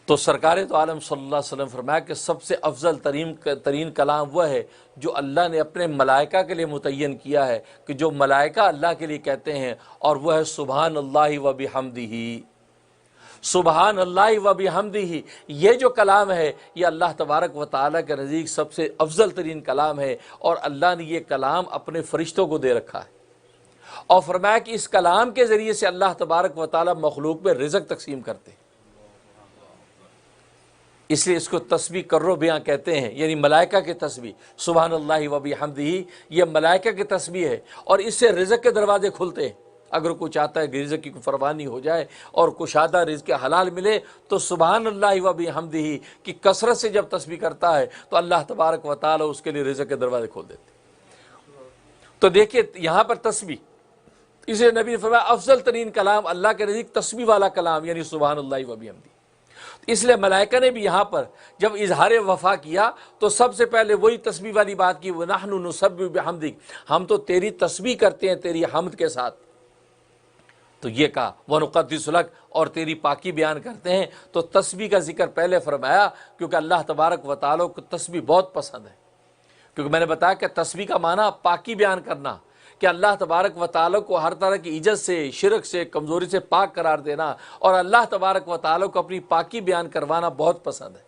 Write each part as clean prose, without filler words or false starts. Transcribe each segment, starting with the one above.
تو سرکار تو عالم صلی اللہ علیہ وسلم فرمایا کہ سب سے افضل ترین کلام وہ ہے جو اللہ نے اپنے ملائکہ کے لیے متعین کیا ہے، کہ جو ملائکہ اللہ کے لیے کہتے ہیں، اور وہ ہے سبحان اللہ و بحمدہ۔ سبحان اللہ و بحمدہ، یہ جو کلام ہے یہ اللہ تبارک و تعالیٰ کے نزدیک سب سے افضل ترین کلام ہے، اور اللہ نے یہ کلام اپنے فرشتوں کو دے رکھا ہے، اور فرمایا کہ اس کلام کے ذریعے سے اللہ تبارک و تعالیٰ مخلوق میں رزق تقسیم کرتے ہیں۔ اس لیے اس کو تسبیح کرو بیاں کہتے ہیں، یعنی ملائکہ کی تسبیح، سبحان اللہ و بحمدہ، یہ ملائکہ کی تسبیح ہے، اور اس سے رزق کے دروازے کھلتے ہیں۔ اگر کوئی چاہتا ہے کہ رزق کی فراوانی ہو جائے اور کشادہ رزق حلال ملے، تو سبحان اللہ و بحمدہ کی کثرت سے جب تسبیح کرتا ہے تو اللہ تبارک و تعالی اس کے لیے رزق کے دروازے کھول دیتے ہیں۔ تو دیکھیے یہاں پر تسبیح، اسے نبی نے فرمایا افضل ترین کلام اللہ کے نزدیک تسبیح والا کلام، یعنی سبحان اللہ و بحمدہ۔ اس لیے ملائکہ نے بھی یہاں پر جب اظہار وفا کیا تو سب سے پہلے وہی تسبیح والی بات کی، وَنَحْنُ نُسَبِّحُ بِحَمْدِكَ، ہم تو تیری تسبیح کرتے ہیں تیری حمد کے ساتھ۔ تو یہ کہا وَنُقَدِّسُ لَكَ، اور تیری پاکی بیان کرتے ہیں۔ تو تسبیح کا ذکر پہلے فرمایا کیونکہ اللہ تبارک و تعالیٰ کو تسبیح بہت پسند ہے، کیونکہ میں نے بتایا کہ تسبیح کا معنی پاکی بیان کرنا، کہ اللہ تبارک و تعالیٰ کو ہر طرح کی عجز سے، شرک سے، کمزوری سے پاک قرار دینا، اور اللہ تبارک و تعالیٰ کو اپنی پاکی بیان کروانا بہت پسند ہے۔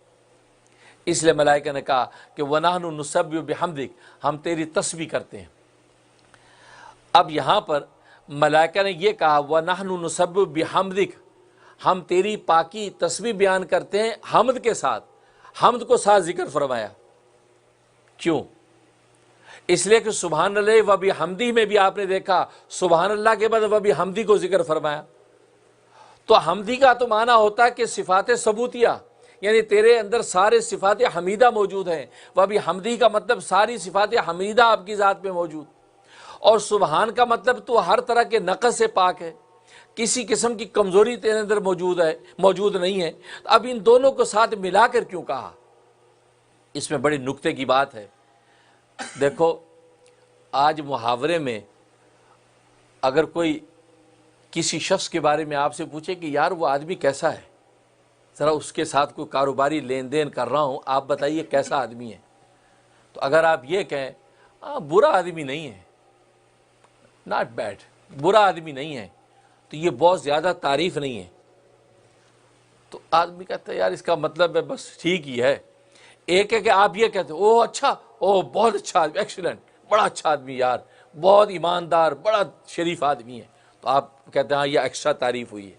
اس لیے ملائکہ نے کہا کہ وَنَحْنُ نُسَبِّحُ بِحَمْدِكَ، ہم تیری تسبیح کرتے ہیں۔ اب یہاں پر ملائکہ نے یہ کہا وَنَحْنُ نُسَبِّحُ بِحَمْدِكَ، ہم تیری پاکی تسبیح بیان کرتے ہیں حمد کے ساتھ، حمد کو ساتھ ذکر فرمایا۔ کیوں؟ اس لیے کہ سبحان اللہ و بحمدہ میں بھی آپ نے دیکھا سبحان اللہ کے بعد و بحمدہ کو ذکر فرمایا۔ تو حمدی کا تو معنی ہوتا ہے کہ صفات ثبوتیہ، یعنی تیرے اندر سارے صفات حمیدہ موجود ہیں، و بحمدہ کا مطلب ساری صفات حمیدہ آپ کی ذات میں موجود، اور سبحان کا مطلب تو ہر طرح کے نقص سے پاک ہے، کسی قسم کی کمزوری تیرے اندر موجود نہیں ہے۔ اب ان دونوں کو ساتھ ملا کر کیوں کہا؟ اس میں بڑی نکتے کی بات ہے۔ دیکھو آج محاورے میں اگر کوئی کسی شخص کے بارے میں آپ سے پوچھے کہ یار وہ آدمی کیسا ہے، ذرا اس کے ساتھ کوئی کاروباری لین دین کر رہا ہوں، آپ بتائیے کیسا آدمی ہے، تو اگر آپ یہ کہیں برا آدمی نہیں ہے، ناٹ بیڈ، برا آدمی نہیں ہے، تو یہ بہت زیادہ تعریف نہیں ہے۔ تو آدمی کہتا ہے یار اس کا مطلب ہے بس ٹھیک ہی ہے۔ ایک ہے کہ آپ یہ کہتے ہیں اچھا، بہت اچھا آدمی، ایکسیلنٹ، بڑا اچھا آدمی یار، بہت ایماندار، بڑا شریف آدمی ہے، تو آپ کہتے ہیں ہاں یہ ایکسٹرا تعریف ہوئی ہے۔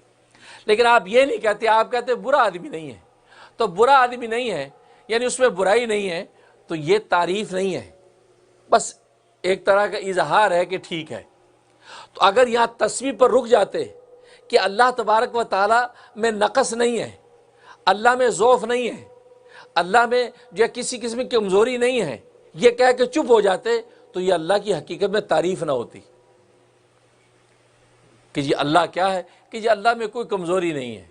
لیکن آپ یہ نہیں کہتے، آپ کہتے ہیں برا آدمی نہیں ہے۔ تو برا آدمی نہیں ہے یعنی اس میں برائی نہیں ہے، تو یہ تعریف نہیں ہے، بس ایک طرح کا اظہار ہے کہ ٹھیک ہے۔ تو اگر یہاں تسبیح پر رک جاتے کہ اللہ تبارک و تعالیٰ میں نقص نہیں ہے، اللہ میں ضعف نہیں ہے، اللہ میں جو کسی قسم کی کمزوری نہیں ہے، یہ کہہ کے چپ ہو جاتے، تو یہ اللہ کی حقیقت میں تعریف نہ ہوتی کہ جی اللہ کیا ہے، کہ جی اللہ میں کوئی کمزوری نہیں ہے،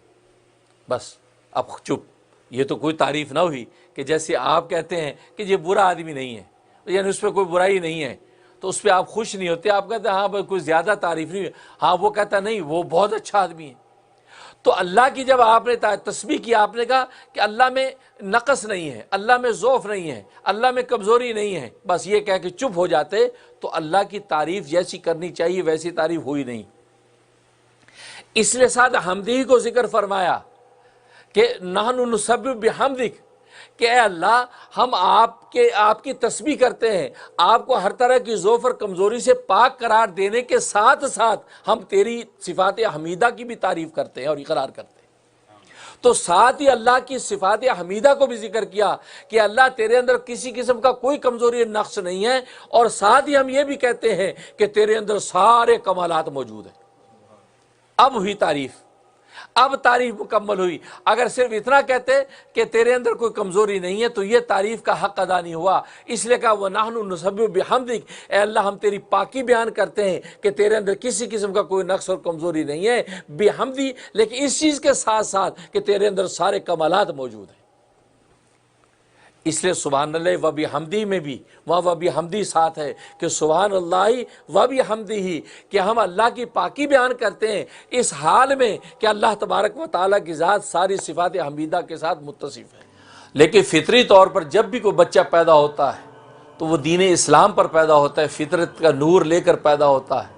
بس اب چپ، یہ تو کوئی تعریف نہ ہوئی۔ کہ جیسے آپ کہتے ہیں کہ یہ برا آدمی نہیں ہے، یعنی اس پہ کوئی برائی نہیں ہے، تو اس پہ آپ خوش نہیں ہوتے، آپ کہتے ہیں ہاں بھائی کوئی زیادہ تعریف نہیں ہے، ہاں وہ کہتا نہیں وہ بہت اچھا آدمی ہے۔ تو اللہ کی جب آپ نے تسبیح کی، آپ نے کہا کہ اللہ میں نقص نہیں ہے، اللہ میں ضعف نہیں ہے، اللہ میں کمزوری نہیں ہے، بس یہ کہہ کے چپ ہو جاتے، تو اللہ کی تعریف جیسی کرنی چاہیے ویسی تعریف ہوئی نہیں۔ اس لیے ساتھ حمدی کو ذکر فرمایا کہ نحن نسبح بحمدک، کہ اے اللہ ہم آپ کی تسبیح کرتے ہیں، آپ کو ہر طرح کی ضعف اور کمزوری سے پاک قرار دینے کے ساتھ ساتھ ہم تیری صفات حمیدہ کی بھی تعریف کرتے ہیں اور اقرار کرتے ہیں۔ تو ساتھ ہی اللہ کی صفات حمیدہ کو بھی ذکر کیا کہ اللہ تیرے اندر کسی قسم کا کوئی کمزوری نقص نہیں ہے، اور ساتھ ہی ہم یہ بھی کہتے ہیں کہ تیرے اندر سارے کمالات موجود ہیں۔ اب ہوئی تعریف، اب تعریف مکمل ہوئی۔ اگر صرف اتنا کہتے کہ تیرے اندر کوئی کمزوری نہیں ہے تو یہ تعریف کا حق ادا نہیں ہوا۔ اس لیے کہا وَنَحْنُ نُسَبِّحُ بِحَمْدِكَ، اے اللہ ہم تیری پاکی بیان کرتے ہیں کہ تیرے اندر کسی قسم کا کوئی نقص اور کمزوری نہیں ہے، بحمدی، لیکن اس چیز کے ساتھ ساتھ کہ تیرے اندر سارے کمالات موجود ہیں۔ اس لیے سبحان اللہ و بحمدہ میں بھی وہاں و بحمدہ ساتھ ہے کہ سبحان اللہ و بحمدہ، کہ ہم اللہ کی پاکی بیان کرتے ہیں اس حال میں کہ اللہ تبارک و تعالیٰ کی ذات ساری صفات حمیدہ کے ساتھ متصف ہے۔ لیکن فطری طور پر جب بھی کوئی بچہ پیدا ہوتا ہے تو وہ دین اسلام پر پیدا ہوتا ہے، فطرت کا نور لے کر پیدا ہوتا ہے۔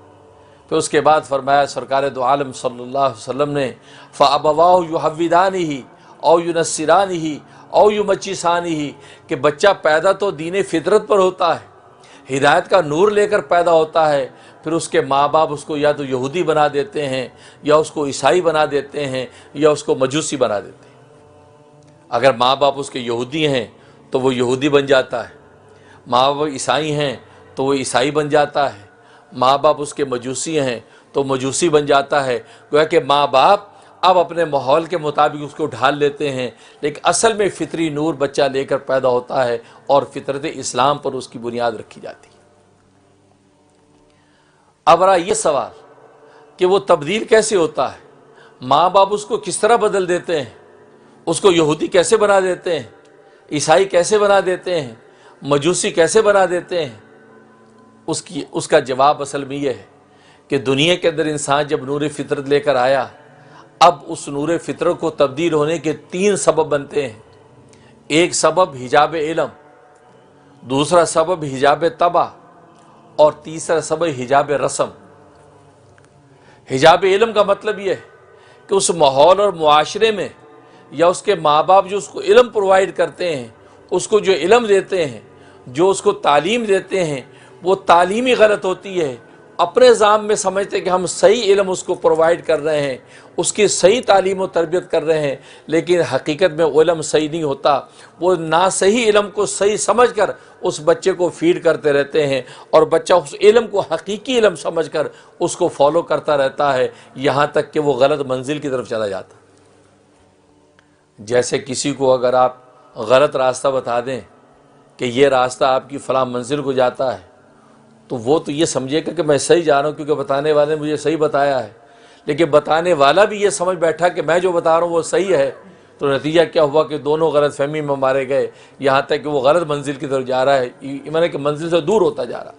پھر اس کے بعد فرمایا سرکار دو عالم صلی اللہ علیہ وسلم نے فَأَبَوَاهُ يُحَوِّدَانِهِ أَوْ يُنَصِّرَانِهِ أَوْ يُمَجِّسَانِهِ، کہ بچہ پیدا تو دین فطرت پر ہوتا ہے، ہدایت کا نور لے کر پیدا ہوتا ہے، پھر اس کے ماں باپ اس کو یا تو یہودی بنا دیتے ہیں یا اس کو عیسائی بنا دیتے ہیں یا اس کو مجوسی بنا دیتے ہیں۔ اگر ماں باپ اس کے یہودی ہیں تو وہ یہودی بن جاتا ہے، ماں باپ عیسائی ہیں تو وہ عیسائی بن جاتا ہے، ماں باپ اس کے مجوسی ہیں تو مجوسی بن جاتا ہے۔ گویا کہ ماں باپ اب اپنے ماحول کے مطابق اس کو ڈھال لیتے ہیں، لیکن اصل میں فطری نور بچہ لے کر پیدا ہوتا ہے اور فطرت اسلام پر اس کی بنیاد رکھی جاتی ہے۔ اب رہا یہ سوال کہ وہ تبدیل کیسے ہوتا ہے، ماں باپ اس کو کس طرح بدل دیتے ہیں، اس کو یہودی کیسے بنا دیتے ہیں، عیسائی کیسے بنا دیتے ہیں، مجوسی کیسے بنا دیتے ہیں؟ اس کا جواب اصل میں یہ ہے کہ دنیا کے اندر انسان جب نور فطرت لے کر آیا، اب اس نور فطرت کو تبدیل ہونے کے 3 سبب بنتے ہیں۔ ایک سبب حجاب علم، دوسرا سبب حجاب طبع، اور تیسرا سبب حجاب رسم۔ حجاب علم کا مطلب یہ ہے کہ اس ماحول اور معاشرے میں یا اس کے ماں باپ جو اس کو علم پرووائڈ کرتے ہیں، اس کو جو علم دیتے ہیں، جو اس کو تعلیم دیتے ہیں، وہ تعلیمی غلط ہوتی ہے۔ اپنے ذہن میں سمجھتے کہ ہم صحیح علم اس کو پرووائڈ کر رہے ہیں، اس کی صحیح تعلیم و تربیت کر رہے ہیں، لیکن حقیقت میں وہ علم صحیح نہیں ہوتا۔ وہ ناصحیح علم کو صحیح سمجھ کر اس بچے کو فیڈ کرتے رہتے ہیں، اور بچہ اس علم کو حقیقی علم سمجھ کر اس کو فالو کرتا رہتا ہے، یہاں تک کہ وہ غلط منزل کی طرف چلا جاتا ہے۔ جیسے کسی کو اگر آپ غلط راستہ بتا دیں کہ یہ راستہ آپ کی فلاں منزل کو جاتا ہے، تو وہ تو یہ سمجھے گا کہ میں صحیح جا رہا ہوں کیونکہ بتانے والے نے مجھے صحیح بتایا ہے، لیکن بتانے والا بھی یہ سمجھ بیٹھا کہ میں جو بتا رہا ہوں وہ صحیح ہے، تو نتیجہ کیا ہوا کہ دونوں غلط فہمی میں مارے گئے، یہاں تک کہ وہ غلط منزل کی طرف جا رہا ہے، یعنی کہ منزل سے دور ہوتا جا رہا۔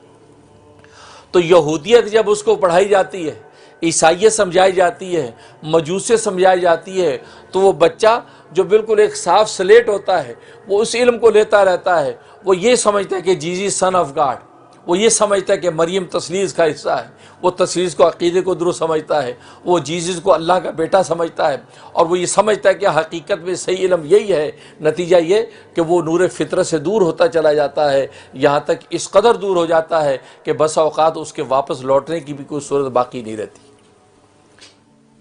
تو یہودیت جب اس کو پڑھائی جاتی ہے، عیسائیت سمجھائی جاتی ہے، مجوسیت سمجھائی جاتی ہے، تو وہ بچہ جو بالکل ایک صاف سلیٹ ہوتا ہے وہ اس علم کو لیتا رہتا ہے۔ وہ یہ سمجھتا ہے کہ جیزس سن آف گاڈ، وہ یہ سمجھتا ہے کہ مریم تثلیث کا حصہ ہے، وہ تثلیث کو عقیدے کو درست سمجھتا ہے، وہ جیزس کو اللہ کا بیٹا سمجھتا ہے، اور وہ یہ سمجھتا ہے کہ حقیقت میں صحیح علم یہی ہے۔ نتیجہ یہ کہ وہ نور فطرت سے دور ہوتا چلا جاتا ہے، یہاں تک اس قدر دور ہو جاتا ہے کہ بس اوقات اس کے واپس لوٹنے کی بھی کوئی صورت باقی نہیں رہتی،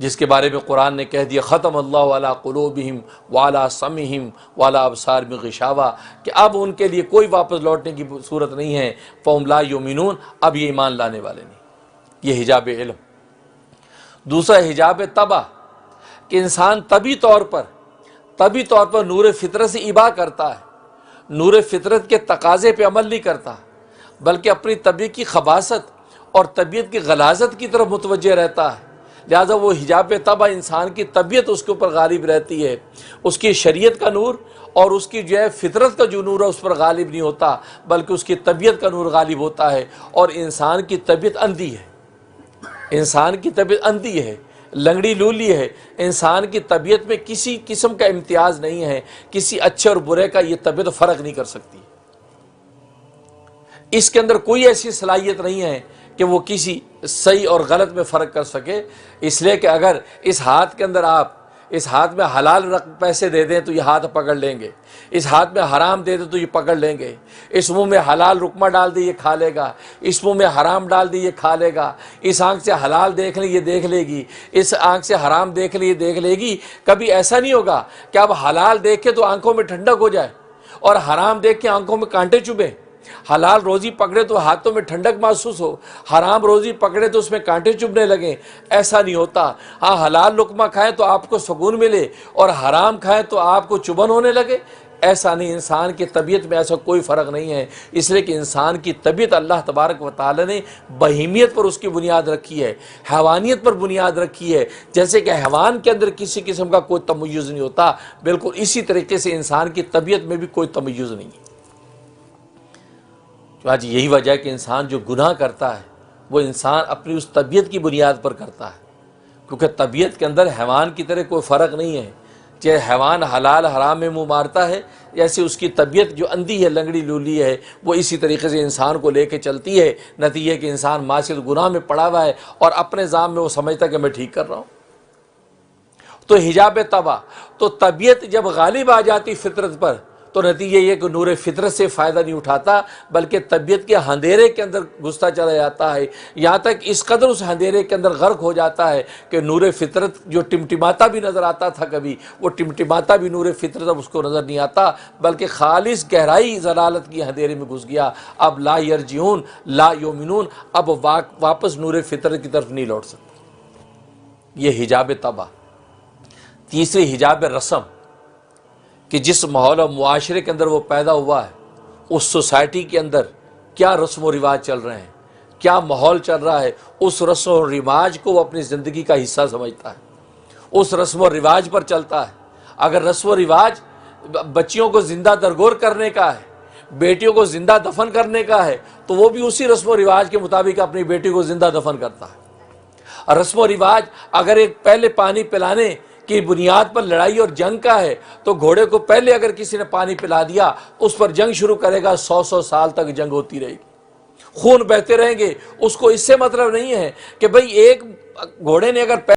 جس کے بارے میں قرآن نے کہہ دیا ختم اللہ علی قلوبہم وعلی سمعہم وعلی ابصارہم غشاوہ، کہ اب ان کے لیے کوئی واپس لوٹنے کی صورت نہیں ہے، فہم لا یؤمنون، اب یہ ایمان لانے والے نہیں۔ یہ حجاب علم۔ دوسرا حجاب طبع، کہ انسان طبی طور پر نور فطرت سے ابا کرتا ہے، نور فطرت کے تقاضے پہ عمل نہیں کرتا، بلکہ اپنی طبیعت کی خباثت اور طبیعت کی غلاظت کی طرف متوجہ رہتا ہے، لہذا وہ حجاب طبع انسان کی طبیعت اس کے اوپر غالب رہتی ہے، اس کی شریعت کا نور اور اس کی جو ہے فطرت کا جو نور ہے اس پر غالب نہیں ہوتا، بلکہ اس کی طبیعت کا نور غالب ہوتا ہے، اور انسان کی طبیعت اندھی ہے، انسان کی طبیعت اندھی ہے، لنگڑی لولی ہے، انسان کی طبیعت میں کسی قسم کا امتیاز نہیں ہے، کسی اچھے اور برے کا یہ طبیعت فرق نہیں کر سکتی، اس کے اندر کوئی ایسی صلاحیت نہیں ہے کہ وہ کسی صحیح اور غلط میں فرق کر سکے۔ اس لیے کہ اگر اس ہاتھ کے اندر آپ اس ہاتھ میں حلال پیسے دے دیں تو یہ ہاتھ پکڑ لیں گے، اس ہاتھ میں حرام دے دیں تو یہ پکڑ لیں گے، اس منہ میں حلال رقمہ ڈال دے یہ کھا لے گا، اس منہ میں حرام ڈال دے یہ کھا لے گا، اس آنکھ سے حلال دیکھ لیں یہ دیکھ لے گی، اس آنکھ سے حرام دیکھ لیں یہ دیکھ لے گی۔ کبھی ایسا نہیں ہوگا کہ اب حلال دیکھ کے تو آنکھوں میں ٹھنڈک ہو جائے اور حرام دیکھ کے آنکھوں میں کانٹے چبھیں، حلال روزی پکڑے تو ہاتھوں میں ٹھنڈک محسوس ہو، حرام روزی پکڑے تو اس میں کانٹے چبھنے لگیں، ایسا نہیں ہوتا۔ ہاں حلال لقمہ کھائیں تو آپ کو سکون ملے اور حرام کھائیں تو آپ کو چبھن ہونے لگے، ایسا نہیں، انسان کی طبیعت میں ایسا کوئی فرق نہیں ہے، اس لیے کہ انسان کی طبیعت اللہ تبارک و تعالی نے بہیمیت پر اس کی بنیاد رکھی ہے، حیوانیت پر بنیاد رکھی ہے۔ جیسے کہ حیوان کے اندر کسی قسم کا کوئی تمیز نہیں ہوتا، بالکل اسی طریقے سے انسان کی طبیعت میں بھی کوئی تمیز نہیں ہے۔ تو آج یہی وجہ ہے کہ انسان جو گناہ کرتا ہے وہ انسان اپنی اس طبیعت کی بنیاد پر کرتا ہے، کیونکہ طبیعت کے اندر حیوان کی طرح کوئی فرق نہیں ہے۔ چاہے حیوان حلال حرام میں منہ مارتا ہے، جیسے اس کی طبیعت جو اندھی ہے، لنگڑی لولی ہے، وہ اسی طریقے سے انسان کو لے کے چلتی ہے۔ نتیجہ کہ انسان معصیت گناہ میں پڑا ہوا ہے اور اپنے ذات میں وہ سمجھتا ہے کہ میں ٹھیک کر رہا ہوں۔ تو حجاب طبع، تو طبیعت جب غالب آ جاتی فطرت پر تو نتیجہ یہ کہ نور فطرت سے فائدہ نہیں اٹھاتا، بلکہ طبیعت کے اندھیرے کے اندر گھستا چلا جاتا ہے، یہاں تک اس قدر اس اندھیرے کے اندر غرق ہو جاتا ہے کہ نور فطرت جو ٹمٹماتا بھی نظر آتا تھا کبھی، وہ ٹمٹماتا بھی نور فطرت اب اس کو نظر نہیں آتا، بلکہ خالص گہرائی ضلالت کی اندھیرے میں گھس گیا۔ اب لا یرجعون لا یؤمنون، اب واپس نور فطرت کی طرف نہیں لوٹ سکتا۔ یہ حجاب طبع۔ تیسری حجاب رسم، کہ جس ماحول و معاشرے کے اندر وہ پیدا ہوا ہے، اس سوسائٹی کے اندر کیا رسم و رواج چل رہے ہیں، کیا ماحول چل رہا ہے، اس رسم و رواج کو وہ اپنی زندگی کا حصہ سمجھتا ہے، اس رسم و رواج پر چلتا ہے۔ اگر رسم و رواج بچیوں کو زندہ درگور کرنے کا ہے، بیٹیوں کو زندہ دفن کرنے کا ہے، تو وہ بھی اسی رسم و رواج کے مطابق اپنی بیٹی کو زندہ دفن کرتا ہے۔ رسم و رواج اگر ایک پہلے پانی پلانے کی بنیاد پر لڑائی اور جنگ کا ہے، تو گھوڑے کو پہلے اگر کسی نے پانی پلا دیا اس پر جنگ شروع کرے گا، 100 سال تک جنگ ہوتی رہے گی، خون بہتے رہیں گے۔ اس کو اس سے مطلب نہیں ہے کہ بھئی ایک گھوڑے نے اگر